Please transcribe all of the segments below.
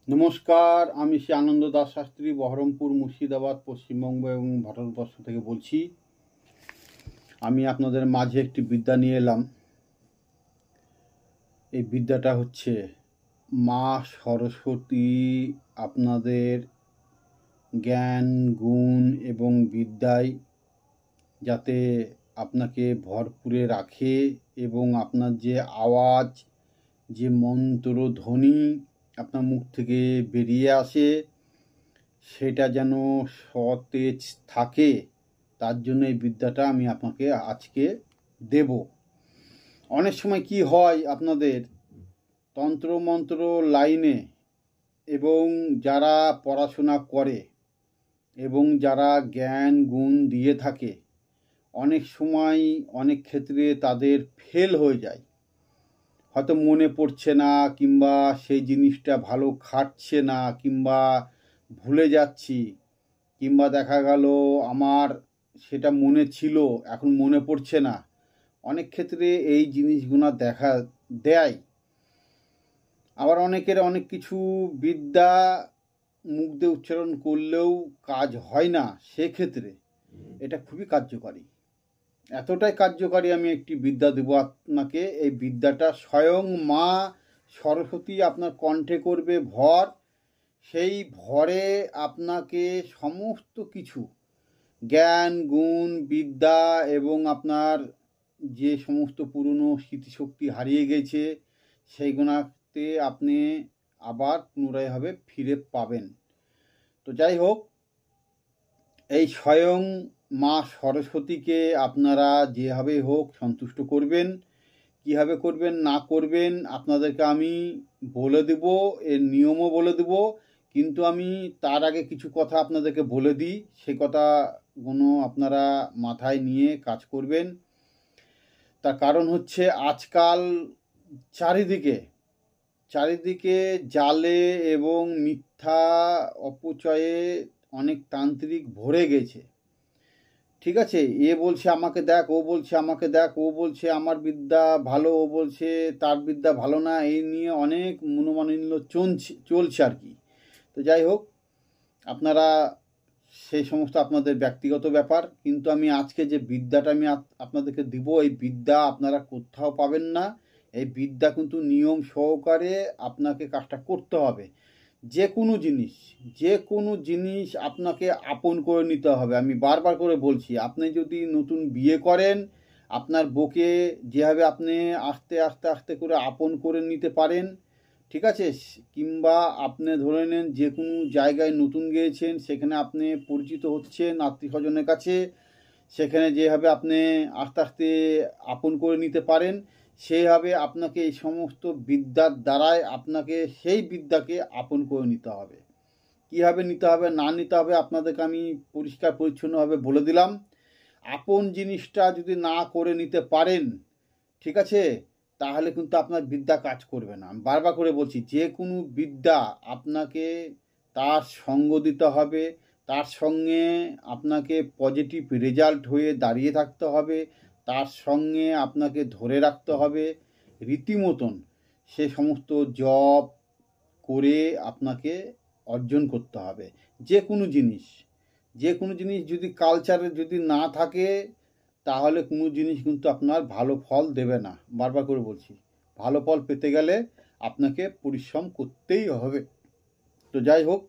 নমস্কার, আমি শ্রী আনন্দ দাস শাস্ত্রী বহরমপুর, মুর্শিদাবাদ, পশ্চিমবঙ্গ এবং ভারতবর্ষ থেকে বলছি। আমি আপনাদের মাঝে একটি বিদ্যা নিয়ে এলাম। এই বিদ্যাটা হচ্ছে মা সরস্বতী আপনাদের জ্ঞান, গুণ এবং বিদ্যায় যাতে আপনাকে ভরপুরে রাখে এবং আপনার যে আওয়াজ, যে মন্ত্রধ্বনি আপনার মুখ থেকে বেরিয়ে আসে সেটা যেন সতেজ থাকে, তার জন্য এই বিদ্যাটা আমি আপনাকে আজকে দেব। অনেক সময় কি হয় আপনাদের তন্ত্রমন্ত্র লাইনে এবং যারা পড়াশোনা করে এবং যারা জ্ঞান গুণ দিয়ে থাকে, অনেক সময় অনেক ক্ষেত্রে তাদের ফেল হয়ে যায়। হয়তো মনে পড়ছে না, কিংবা সেই জিনিসটা ভালো খাটছে না, কিংবা ভুলে যাচ্ছি, কিংবা দেখা গেল আমার সেটা মনে ছিল এখন মনে পড়ছে না। অনেক ক্ষেত্রে এই জিনিসগুলো দেখা দেয়। আবার অনেকের অনেক কিছু বিদ্যা মুখ দিয়ে উচ্চারণ করলেও কাজ হয় না, সেক্ষেত্রে এটা খুবই কার্যকারী। এতটাই কার্যকারী আমি একটি বিদ্যা দেব আপনাকে। এই বিদ্যাটা স্বয়ং মা সরস্বতী আপনার কণ্ঠে করবে ভর। সেই ভরে আপনাকে সমস্ত কিছু জ্ঞান, গুণ, বিদ্যা এবং আপনার যে সমস্ত পুরনো স্মৃতিশক্তি হারিয়ে গেছে সেইগুলোতে আপনি আবার পুনরায়ভাবে ফিরে পাবেন। তো যাই হোক, এই স্বয়ং মা সরস্বতীকে আপনারা যেভাবে হোক সন্তুষ্ট করবেন। কীভাবে করবেন না করবেন আপনাদেরকে আমি বলে দেব, এর নিয়মও বলে দেব। কিন্তু আমি তার আগে কিছু কথা আপনাদেরকে বলে দিই, সে কথাগুলো আপনারা মাথায় নিয়ে কাজ করবেন। তার কারণ হচ্ছে আজকাল চারিদিকে জালে এবং মিথ্যা অপচয়ে অনেক তান্ত্রিক ভরে গেছে। ঠিক আছে, এ বলছে আমাকে দেখ, ও বলছে আমাকে দেখ, ও বলছে আমার বিদ্যা ভালো, ও বলছে তার বিদ্যা ভালো না, এই নিয়ে অনেক মনোমালিন্য চলছে আর কি। তো যাই হোক, আপনারা সেই সমস্ত আপনাদের ব্যক্তিগত ব্যাপার। কিন্তু আমি আজকে যে বিদ্যাটা আমি আপনাদেরকে দিব, এই বিদ্যা আপনারা কোথাও পাবেন না। এই বিদ্যা কিন্তু নিয়ম সহকারে আপনাকে কাজটা করতে হবে। যে কোনো জিনিস আপনাকে আপন করে নিতে হবে। আমি বারবার করে বলছি, আপনি যদি নতুন বিয়ে করেন, আপনার বউকে যেভাবে আপনি আস্তে আস্তে আস্তে করে আপন করে নিতে পারেন, ঠিক আছে, কিংবা আপনি ধরে নেন যে কোনো জায়গায় নতুন গিয়েছেন, সেখানে আপনি পরিচিত হচ্ছেন আত্মীয় স্বজনের কাছে, সেখানে যেভাবে আপনি আস্তে আস্তে আপন করে নিতে পারেন, সেইভাবে আপনাকে এই সমস্ত বিদ্যার দ্বারাই আপনাকে সেই বিদ্যাকে আপন করে নিতে হবে। কীভাবে নিতে হবে না নিতে হবে আপনাদেরকে আমি পরিষ্কার পরিচ্ছন্নভাবে বলে দিলাম। আপন জিনিসটা যদি না করে নিতে পারেন, ঠিক আছে, তাহলে কিন্তু আপনার বিদ্যা কাজ করবে না। আমি বারবার করে বলছি, যে কোনো বিদ্যা আপনাকে তার সঙ্গ দিতে হবে, তার সঙ্গে আপনাকে পজিটিভ রেজাল্ট হয়ে দাঁড়িয়ে থাকতে হবে, তার সঙ্গে আপনাকে ধরে রাখতে হবে রীতিমতন। সে সমস্ত জব করে আপনাকে অর্জন করতে হবে। যে কোনো জিনিস যদি কালচারে যদি না থাকে, তাহলে কোনো জিনিস কিন্তু আপনার ভালো ফল দেবে না। বারবার করে বলছি, ভালো ফল পেতে গেলে আপনাকে পরিশ্রম করতেই হবে। তো যাই হোক,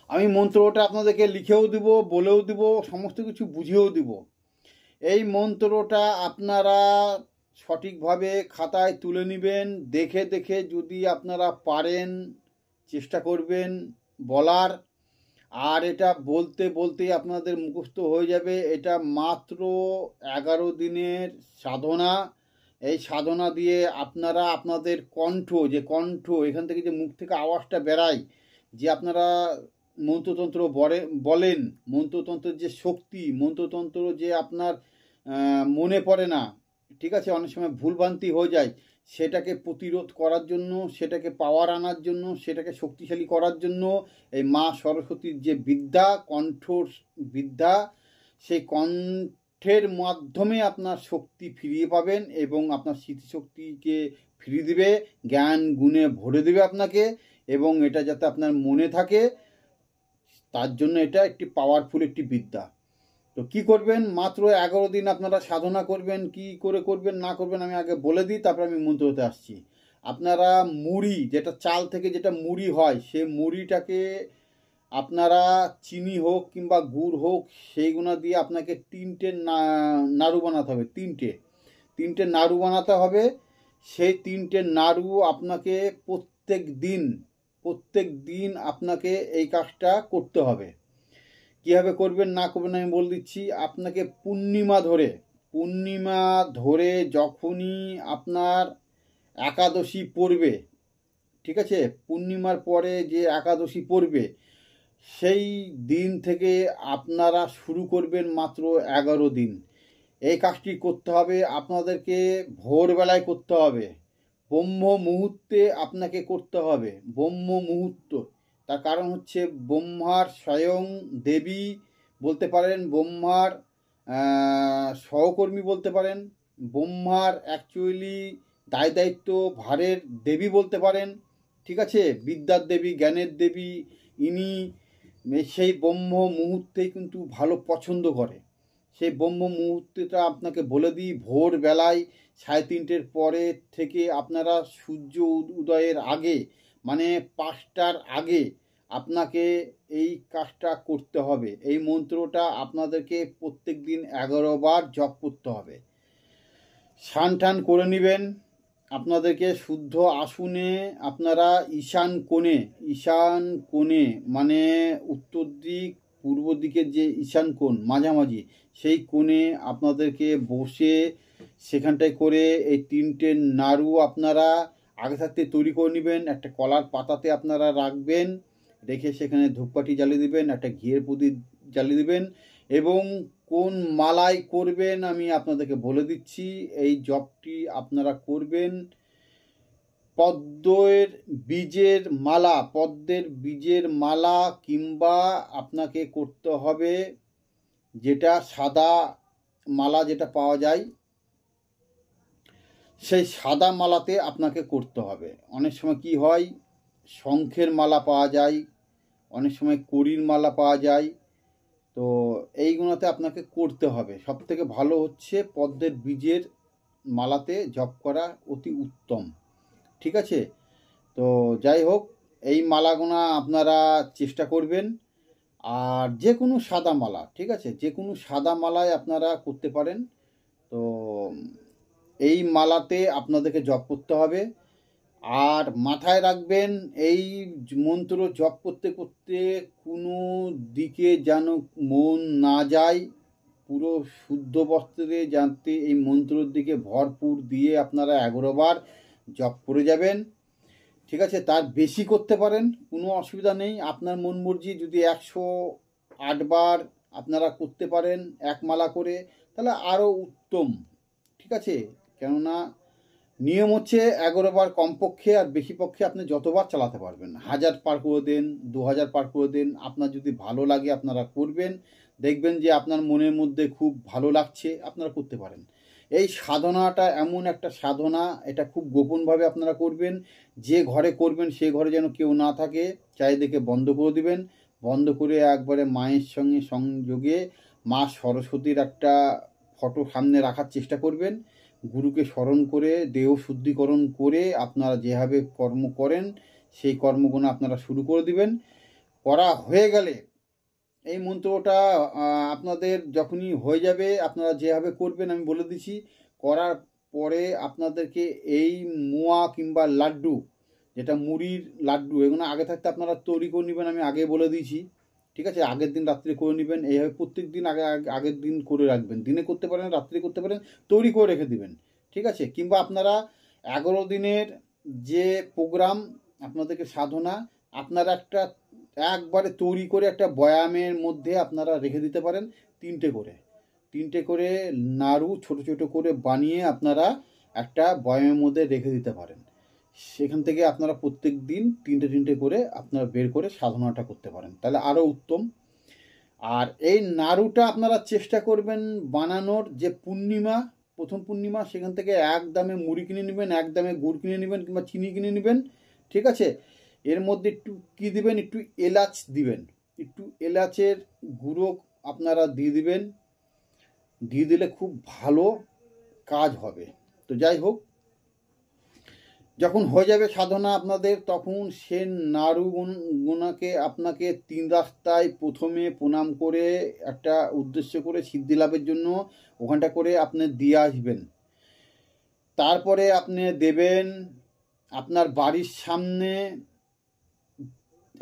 আমি মন্ত্রটা আপনাদেরকে লিখেও দিব, বলেও দিব, সমস্ত কিছু বুঝিয়েও দিব। এই মন্ত্রটা আপনারা সঠিকভাবে খাতায় তুলে নেবেন। দেখে দেখে যদি আপনারা পারেন চেষ্টা করবেন বলার। আর এটা বলতে বলতেই আপনাদের মুখস্থ হয়ে যাবে। এটা মাত্র 11 দিনের সাধনা। এই সাধনা দিয়ে আপনারা আপনাদের কণ্ঠ এখান থেকে যে মুখ থেকে আওয়াজটা বেরায়, যে আপনারা মন্ত্রতন্ত্র বলেন, মন্ত্রতন্ত্রের যে শক্তি, মন্ত্রতন্ত্র যে আপনার মনে পড়ে না, ঠিক আছে, অনেক সময় ভুলভ্রান্তি হয়ে যায়, সেটাকে প্রতিরোধ করার জন্য, সেটাকে পাওয়ার আনার জন্য, সেটাকে শক্তিশালী করার জন্য এই মা সরস্বতীর যে বিদ্যা, কণ্ঠ বিদ্যা, সেই কণ্ঠের মাধ্যমে আপনার শক্তি ফিরিয়ে পাবেন এবং আপনার স্মৃতিশক্তিকে ফিরিয়ে দেবে, জ্ঞান গুণে ভরে দেবে আপনাকে। এবং এটা যাতে আপনার মনে থাকে, তার জন্য এটা একটি পাওয়ারফুল একটি বিদ্যা। তো কি করবেন, মাত্র 11 দিন আপনারা সাধনা করবেন। কি করে করবেন না করবেন আমি আগে বলে দিই, তারপর আমি মন্ত্রতে আসছি। আপনারা মুড়ি, যেটা চাল থেকে যেটা মুড়ি হয়, সে মুড়িটাকে আপনারা চিনি হোক কিংবা গুড় হোক, সেইগুলো দিয়ে আপনাকে 3টে নাড়ু বানাতে হবে। তিনটে নাড়ু বানাতে হবে। সেই 3টে নাড়ু আপনাকে প্রত্যেক দিন আপনাকে এই কাজটা করতে হবে। কীভাবে করবেন না করবেন আমি বলে দিচ্ছি। আপনাকে পূর্ণিমা ধরে যখনই আপনার একাদশী পড়বে, ঠিক আছে, পূর্ণিমার পরে যে একাদশী পড়বে, সেই দিন থেকে আপনারা শুরু করবেন মাত্র 11 দিন। এই কাজটি করতে হবে আপনাদেরকে ভোরবেলায় করতে হবে, ব্রহ্ম মুহূর্তে আপনাকে করতে হবে। ব্রহ্ম মুহূর্ত, তার কারণ হচ্ছে ব্রহ্মার স্বয়ং দেবী বলতে পারেন, ব্রহ্মার সহকর্মী বলতে পারেন, ব্রহ্মার অ্যাকচুয়ালি দায় দায়িত্ব ভারের দেবী বলতে পারেন, ঠিক আছে, বিদ্যার দেবী, জ্ঞানের দেবী। ইনি সেই ব্রহ্ম মুহূর্তেই কিন্তু ভালো পছন্দ করে। সেই ব্রহ্ম মুহূর্তটা আপনাকে বলে দিই, ভোরবেলায় 3:30 পরে থেকে আপনারা সূর্য উদয়ের আগে, মানে 5টার আগে আপনাকে এই কাজটা করতে হবে। এই মন্ত্রটা আপনাদেরকে প্রত্যেক দিন 11 বার জপ করতে হবে। স্নান টান করে নেবেন। আপনাদেরকে শুদ্ধ আসনে আপনারা ঈশান কোণে মানে উত্তর দিক পূর্ব দিকের যে ঈশান কোণ মাঝামাঝি, সেই কোণে আপনাদেরকে বসে সেখানটায় করে এই 3টে নাড়ু আপনারা আগে থাকতে তৈরি করে নেবেন। একটা কলার পাতাতে আপনারা রাখবেন, রেখে সেখানে ধূপকাঠি জ্বালিয়ে দেবেন, একটা ঘিয়ের প্রদীপ জ্বালিয়ে দেবেন। এবং কোন মালায় করবেন আমি আপনাদেরকে বলে দিচ্ছি। এই জপটি আপনারা করবেন পদ্মের বীজের মালা কিংবা আপনাকে করতে হবে যেটা সাদা মালা যেটা পাওয়া যায়, সেই সাদা মালাতে আপনাকে করতে হবে। অনেক সময় কি হয়, শঙ্খের মালা পাওয়া যায়, অনেক সময় কড়ির মালা পাওয়া যায়। তো এইগুলোতে আপনাকে করতে হবে। সবথেকে ভালো হচ্ছে পদ্মের বীজের মালাতে জপ করা অতি উত্তম, ঠিক আছে। তো যাই হোক, এই মালাগুলো আপনারা চেষ্টা করবেন। আর যে কোনো সাদা মালা, ঠিক আছে, যে কোনো সাদা মালায় আপনারা করতে পারেন। তো এই মালাতে আপনাদেরকে জপ করতে হবে। আর মাথায় রাখবেন, এই মন্ত্র জপ করতে করতে কোনো দিকে যেন মন না যায়। পুরো শুদ্ধ বস্ত্রে যাতে এই মন্ত্রের দিকে ভরপুর দিয়ে আপনারা 11 বার জপ করে যাবেন, ঠিক আছে। তার বেশি করতে পারেন, কোনো অসুবিধা নেই। আপনার মন মর্জি, যদি 108 বার আপনারা করতে পারেন এক মালা করে, তাহলে আরও উত্তম, ঠিক আছে। কেননা নিয়ম হচ্ছে 11 বার কমপক্ষে, আর বেশি পক্ষে আপনি যতবার চালাতে পারবেন। 1000 পার করে দেন, 2000 পার করে দেন। আপনার যদি ভালো লাগে আপনারা করবেন, দেখবেন যে আপনার মনের মধ্যে খুব ভালো লাগছে, আপনারা করতে পারেন। এই সাধনাটা এমন একটা সাধনা, এটা খুব গোপনভাবে আপনারা করবেন। যে ঘরে করবেন সে ঘরে যেন কেউ না থাকে, চারিদিকে বন্ধ করে দিবেন। বন্ধ করে একবারে মায়ের সঙ্গে সংযোগে মা সরস্বতীর একটা ফটো সামনে রাখার চেষ্টা করবেন। গুরুকে স্মরণ করে দেহ শুদ্ধিকরণ করে আপনারা যেভাবে কর্ম করেন সেই কর্মগুলো আপনারা শুরু করে দিবেন। করা হয়ে গেলে এই মন্ত্রটা আপনাদের যখনই হয়ে যাবে, আপনারা যেভাবে করবেন আমি বলে দিচ্ছি। করার পরে আপনাদেরকে এই মোয়া কিংবা লাড্ডু, যেটা মুড়ির লাড্ডু, এগুলো আগে থাকতে আপনারা তৈরি করে নেবেন, আমি আগে বলে দিয়েছি, ঠিক আছে। আগের দিন রাত্রে করে নেবেন। এইভাবে প্রত্যেক দিন আগের দিন করে রাখবেন। দিনে করতে পারেন, রাত্রে করতে পারেন, তৈরি করে রেখে দিবেন, ঠিক আছে। কিংবা আপনারা 11 দিনের যে প্রোগ্রাম আপনাদেরকে সাধনা, আপনারা একবারে তৈরি করে একটা বয়ামের মধ্যে আপনারা রেখে দিতে পারেন। 3টে করে নাড়ু ছোট ছোট করে বানিয়ে আপনারা একটা বয়ামের মধ্যে রেখে দিতে পারেন। সেখান থেকে আপনারা প্রত্যেক দিন 3টে করে আপনারা বের করে সাধনাটা করতে পারেন, তাহলে আরও উত্তম। আর এই নাড়ুটা আপনারা চেষ্টা করবেন বানানোর যে প্রথম পূর্ণিমা, সেখান থেকে এক দামে মুড়ি কিনে নেবেন, এক দামে গুড় কিনে নেবেন কিংবা চিনি কিনে নেবেন, ঠিক আছে। এর মধ্যে একটু কী দিবেন, একটু এলাচ দিবেন, একটু এলাচের গুঁড়ো আপনারা দিয়ে দিবেন, দিয়ে দিলে খুব ভালো কাজ হবে। তো যাই হোক, যখন হয়ে যাবে সাধনা আপনাদের, তখন সে নাড়ু গোনাকে আপনাকে 3 রাস্তায় প্রথমে প্রণাম করে একটা উদ্দেশ্য করে সিদ্ধি লাভের জন্য ওখানটা করে আপনি দিয়ে আসবেন। তারপরে আপনি দেবেন আপনার বাড়ির সামনে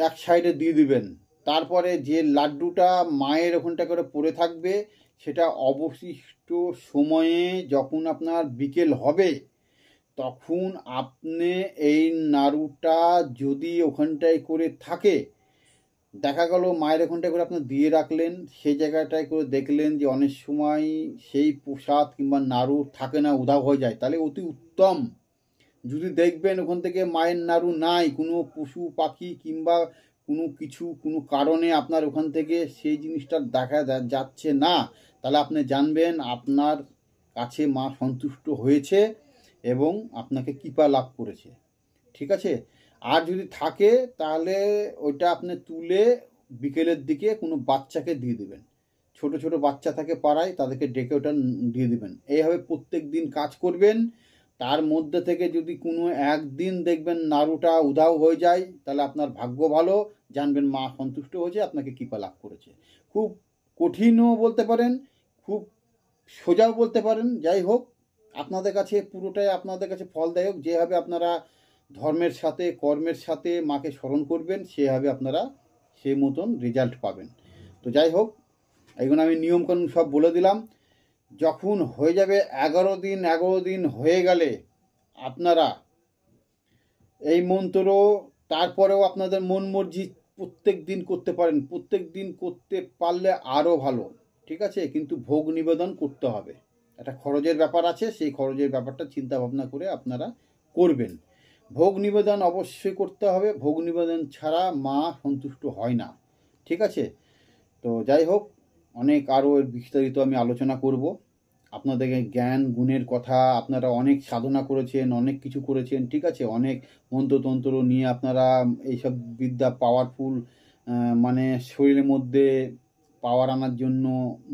এক সাইডে দিয়ে দিবেন। তারপরে যে লাড্ডুটা মায়ের ওখানটা করে পড়ে থাকবে, সেটা অবশিষ্ট সময়ে যখন আপনার বিকেল হবে, তখন আপনি এই নাড়ুটা যদি ওখানটায় করে থাকে, দেখা গেল মায়ের ওখানটায় করে আপনি দিয়ে রাখলেন, সেই জায়গাটায় করে দেখলেন যে অনেক সময় সেই প্রসাদ কিংবা নাড়ু থাকে না, উধাও হয়ে যায়, তাহলে অতি উত্তম। যদি দেখবেন ওখান থেকে মায়ের নাড়ু নাই, কোনো পশু পাখি কিংবা কোনো কিছু কোনো কারণে আপনার ওখান থেকে সেই জিনিসটা দেখা যাচ্ছে না, তাহলে আপনি জানবেন আপনার কাছে মা সন্তুষ্ট হয়েছে এবং আপনাকে কৃপা লাভ করেছে। ঠিক আছে? আর যদি থাকে তাহলে ওইটা আপনি তুলে বিকেলের দিকে কোনো বাচ্চাকে দিয়ে দেবেন। ছোট ছোট বাচ্চা থাকে পাড়ায়, তাদেরকে ডেকে ওটা দিয়ে দেবেন। এইভাবে প্রত্যেক দিন কাজ করবেন। তার মধ্যে থেকে যদি কোনো একদিন দেখবেন নাড়ুটা উধাও হয়ে যায়, তাহলে আপনার ভাগ্য ভালো, জানবেন মা সন্তুষ্ট হয়েছে, আপনাকে কৃপা লাভ করেছে। খুব কঠিনও বলতে পারেন, খুব সোজাও বলতে পারেন। যাই হোক, আপনাদের কাছে পুরোটাই আপনাদের কাছে ফলদায়ক। যেভাবে আপনারা ধর্মের সাথে কর্মের সাথে মাকে স্মরণ করবেন, সেভাবে আপনারা সেই মতন রেজাল্ট পাবেন। তো যাই হোক, এগুলো আমি নিয়মকানুন সব বলে দিলাম। যখন হয়ে যাবে 11 দিন হয়ে গেলে আপনারা এই মন্ত্র তারপরেও আপনাদের মন মর্জি প্রত্যেক দিন করতে পারেন। প্রত্যেক দিন করতে পারলে আরও ভালো, ঠিক আছে? কিন্তু ভোগ নিবেদন করতে হবে, একটা খরচের ব্যাপার আছে, সেই খরচের ব্যাপারটা চিন্তা ভাবনা করে আপনারা করবেন। ভোগ নিবেদন অবশ্যই করতে হবে, ভোগ নিবেদন ছাড়া মা সন্তুষ্ট হয় না। ঠিক আছে? তো যাই হোক, অনেক আরও এর বিস্তারিত আমি আলোচনা করব। আপনাদেরকে জ্ঞান গুণের কথা, আপনারা অনেক সাধনা করেছেন, অনেক কিছু করেছেন, ঠিক আছে? অনেক মন্ত্রতন্ত্র নিয়ে আপনারা এইসব বিদ্যা পাওয়ারফুল, মানে শরীরের মধ্যে পাওয়ার আনার জন্য,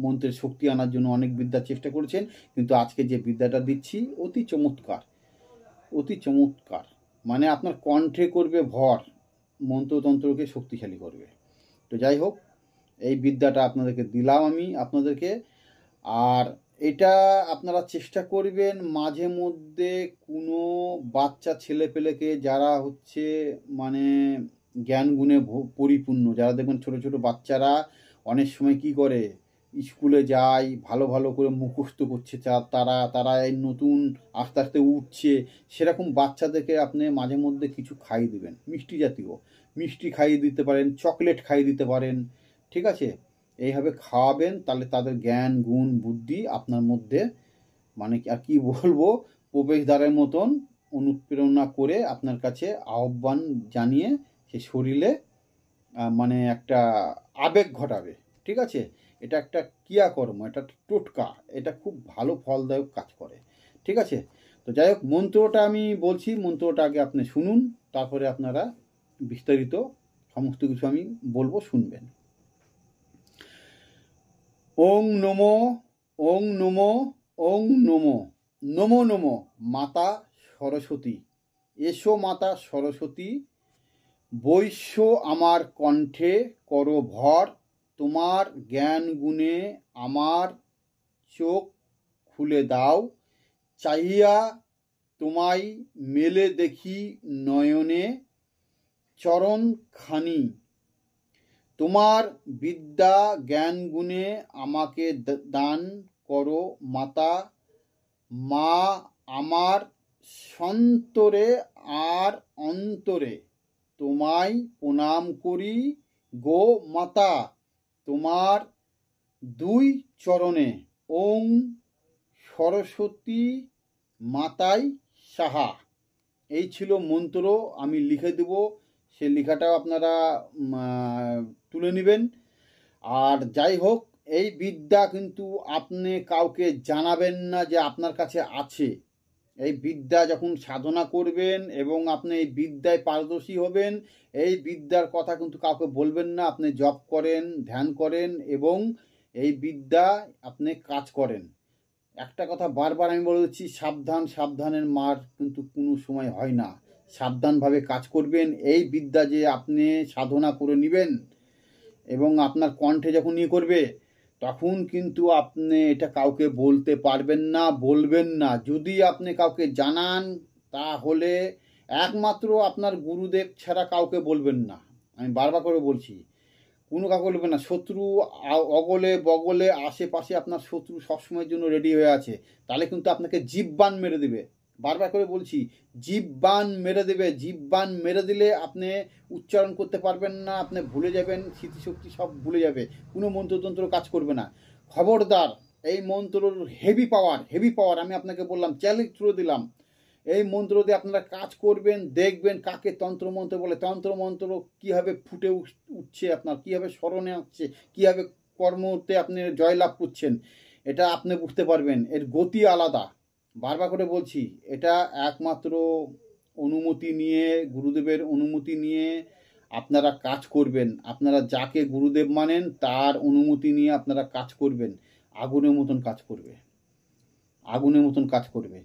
মন্ত্রের শক্তি আনার জন্য অনেক বিদ্যার চেষ্টা করেছেন। কিন্তু আজকে যে বিদ্যাটা দিচ্ছি অতি চমৎকার, অতি চমৎকার। মানে আপনার কণ্ঠে করবে ভর, মন্ত্রতন্ত্রকে শক্তিশালী করবে। তো যাই হোক, এই বিদ্যাটা আপনাদেরকে দিলাম আমি আপনাদেরকে। আর এটা আপনারা চেষ্টা করবেন মাঝে মধ্যে কোনো বাচ্চা ছেলে পেলেকে যারা হচ্ছে মানে জ্ঞান গুণে পরিপূর্ণ, যারা দেখবেন ছোট ছোট বাচ্চারা অনেক সময় কি করে, স্কুলে যায়, ভালো ভালো করে মুখস্থ করছে, তারা তারা এই নতুন আস্তে আস্তে উঠছে, সেরকম বাচ্চাদেরকে আপনি মাঝে মধ্যে কিছু খাইয়ে দিবেন, মিষ্টি জাতীয় মিষ্টি খাইয়ে দিতে পারেন, চকলেট খাইয়ে দিতে পারেন। ঠিক আছে? এইভাবে খাওয়াবেন, তাহলে তাদের জ্ঞান গুণ বুদ্ধি আপনার মধ্যে মানে আর কি বলবো, প্রবেশদ্বারের মতন অনুপ্রেরণা করে আপনার কাছে আহ্বান জানিয়ে সে শরীরে মানে একটা আবেগ ঘটাবে। ঠিক আছে? এটা একটা ক্রিয়াকর্ম, এটা টোটকা, এটা খুব ভালো ফলদায়ক কাজ করে। ঠিক আছে? তো যাই হোক, মন্ত্রটা আমি বলছি, মন্ত্রটা আগে আপনি শুনুন, তারপরে আপনারা বিস্তারিত সমস্ত কিছু আমি বলবো, শুনবেন। ওং নমো, ওং নমো, ওং নমো, নমো নমো মাতা সরস্বতী। এসো মাতা সরস্বতী, বৈশ্য আমার কণ্ঠে করো ভর, তোমার জ্ঞান গুণে আমার চোখ খুলে দাও, চাহিয়া তোমায় মেলে দেখি নয়নে, চরণ খানি তোমার বিদ্যা জ্ঞান গুণে আমাকে দান করো মাতা। মা আমার সন্তরে আর অন্তরে তোমায় প্রণাম করি গো মাতা, তোমার 2 চরণে। ওং সরস্বতী মাতাই সাহা। এই ছিল মন্ত্র, আমি লিখে দেব, সে লেখাটাও আপনারা তুলে নেবেন। আর যাই হোক, এই বিদ্যা কিন্তু আপনি কাউকে জানাবেন না যে আপনার কাছে আছে, এই বিদ্যা যখন সাধনা করবেন এবং আপনি এই বিদ্যায় পারদর্শী হবেন, এই বিদ্যার কথা কিন্তু কাউকে বলবেন না। আপনি জপ করেন, ধ্যান করেন এবং এই বিদ্যা আপনি কাজ করেন। একটা কথা বারবার আমি বলে দিচ্ছি, সাবধান, সাবধানের মার কিন্তু কোনো সময় হয় না। সাবধানভাবে কাজ করবেন। এই বিদ্যা যে আপনি সাধনা করে নেবেন এবং আপনার কণ্ঠে যখন ইয়ে করবে, তখন কিন্তু আপনি এটা কাউকে বলতে পারবেন না, বলবেন না। যদি আপনি কাউকে জানান, তাহলে একমাত্র আপনার গুরুদেব ছাড়া কাউকে বলবেন না। আমি বারবার করে বলছি, কোনো কাউকে বলবেন না। শত্রু অগলে বগলে আশেপাশে আপনার শত্রু সবসময়ের জন্য রেডি হয়ে আছে, তাহলে কিন্তু আপনাকে জিহ্বান মেরে দেবে। বারবার করে বলছি, জিহ্বান মেরে দেবে। জিহ্বান মেরে দিলে আপনি উচ্চারণ করতে পারবেন না, আপনি ভুলে যাবেন, স্মৃতিশক্তি সব ভুলে যাবে, কোনো মন্ত্রতন্ত্র কাজ করবে না। খবরদার, এই মন্ত্রর হেভি পাওয়ার আমি আপনাকে বললাম, চ্যালেঞ্জ করে দিলাম। এই মন্ত্র দিয়ে আপনারা কাজ করবেন, দেখবেন কাকে তন্ত্রমন্ত্র বলে, তন্ত্রমন্ত্র কীভাবে ফুটে উঠছে, আপনার কীভাবে স্মরণে আসছে, কীভাবে কর্মতে আপনি জয়লাভ করছেন, এটা আপনি বুঝতে পারবেন। এর গতি আলাদা। বারবার করে বলছি, এটা একমাত্র অনুমতি নিয়ে, গুরুদেবের অনুমতি নিয়ে আপনারা কাজ করবেন। আপনারা যাকে গুরুদেব মানেন তার অনুমতি নিয়ে আপনারা কাজ করবেন। আগুনের মতন কাজ করবে, আগুনের মতন কাজ করবে।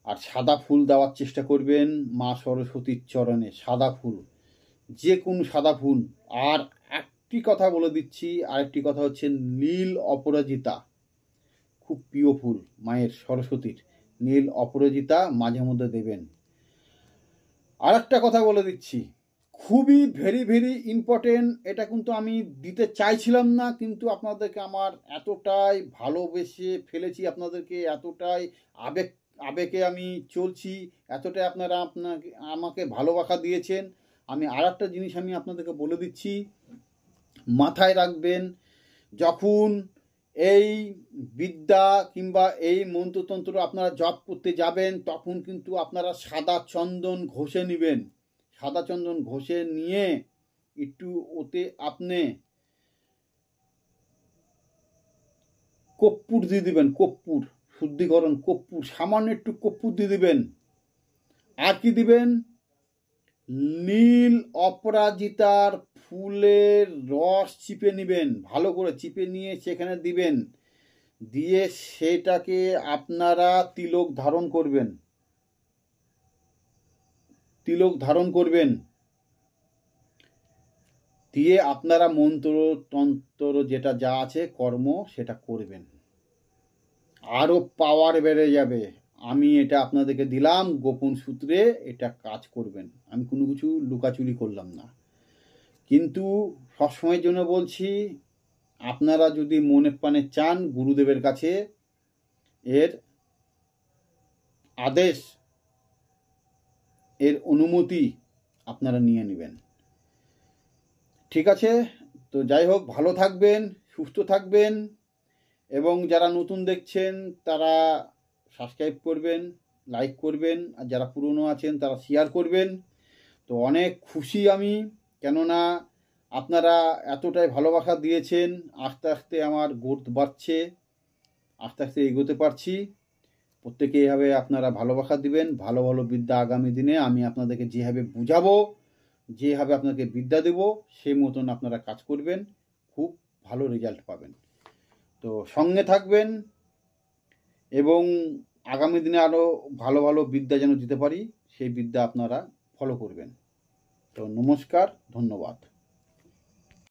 আর সাদা ফুল দেওয়ার চেষ্টা করবেন মা সরস্বতীর চরণে, সাদা ফুল, যে কোনো সাদা ফুল। আর একটি কথা বলে দিচ্ছি, আরেকটি কথা হচ্ছে নীল অপরাজিতা, খুব প্রিয় ফুল মায়ের সরস্বতীর। নীল অপরাজিতা মাঝে মধ্যে দেবেন। আর একটা কথা বলে দিচ্ছি, খুবই ভেরি ইম্পর্টেন্ট। এটা কিন্তু আমি দিতে চাইছিলাম না, কিন্তু আপনাদেরকে আমার এতটাই ভালোবেসে ফেলেছি, আপনাদেরকে এতটাই আবেগে আমি চলছি, এতটাই আপনারা আমাকে ভালোবাসা দিয়েছেন। আমি আর একটা জিনিস আমি আপনাদেরকে বলে দিচ্ছি, মাথায় রাখবেন, যখন এই বিদ্যা কিংবা এই মন্ত্রতন্ত্র আপনারা জপ করতে যাবেন, তখন কিন্তু আপনারা সাদা চন্দন ঘষে নেবেন। সাদা চন্দন ঘষে নিয়ে একটু ওতে আপনি কর্পূর দিয়ে দিবেন, কর্পূর, শুদ্ধিকরণ কর্পূর, সামান্য একটু কর্পূর দিয়ে দিবেন। আর কি দিবেন? নীল অপরাজিতার ফুলের রস চিপে নেবেন, ভালো করে চিপে নিয়ে সেখানে দিবেন। দিয়ে সেটাকে আপনারা তিলক ধারণ করবেন, তিলক ধারণ করবেন। দিয়ে আপনারা মন্ত্র তন্ত্র যেটা যা আছে কর্ম সেটা করবেন, আরও পাওয়ার বেড়ে যাবে। আমি এটা আপনাদেরকে দিলাম গোপন সূত্রে, এটা কাজ করবেন। আমি কোনো কিছু লুকাচুরি করলাম না, কিন্তু সবসময়ের জন্য বলছি, আপনারা যদি মনে প্রাণে চান, গুরুদেবের কাছে এর আদেশ, এর অনুমতি আপনারা নিয়ে নেবেন। ঠিক আছে? তো যাই হোক, ভালো থাকবেন, সুস্থ থাকবেন, এবং যারা নতুন দেখছেন তারা সাবস্ক্রাইব করবেন, লাইক করবেন, আর যারা পুরনো আছেন তারা শেয়ার করবেন। তো অনেক খুশি আমি, কেননা আপনারা এতটাই ভালোবাসা দিয়েছেন। আস্তে আস্তে আমার গ্রোথ বাড়ছে, আস্তে আস্তে এগোতে পারছি। প্রত্যেকে এভাবে আপনারা ভালোবাসা দিবেন। ভালো ভালো বিদ্যা আগামী দিনে আমি আপনাদেরকে যেভাবে বুঝাবো, যেভাবে আপনাকে বিদ্যা দেব, সেই মতন আপনারা কাজ করবেন, খুব ভালো রেজাল্ট পাবেন। তো সঙ্গে থাকবেন এবং আগামী দিনে আরও ভালো ভালো বিদ্যা যেন দিতে পারি, সেই বিদ্যা আপনারা ফলো করবেন। তো নমস্কার, ধন্যবাদ।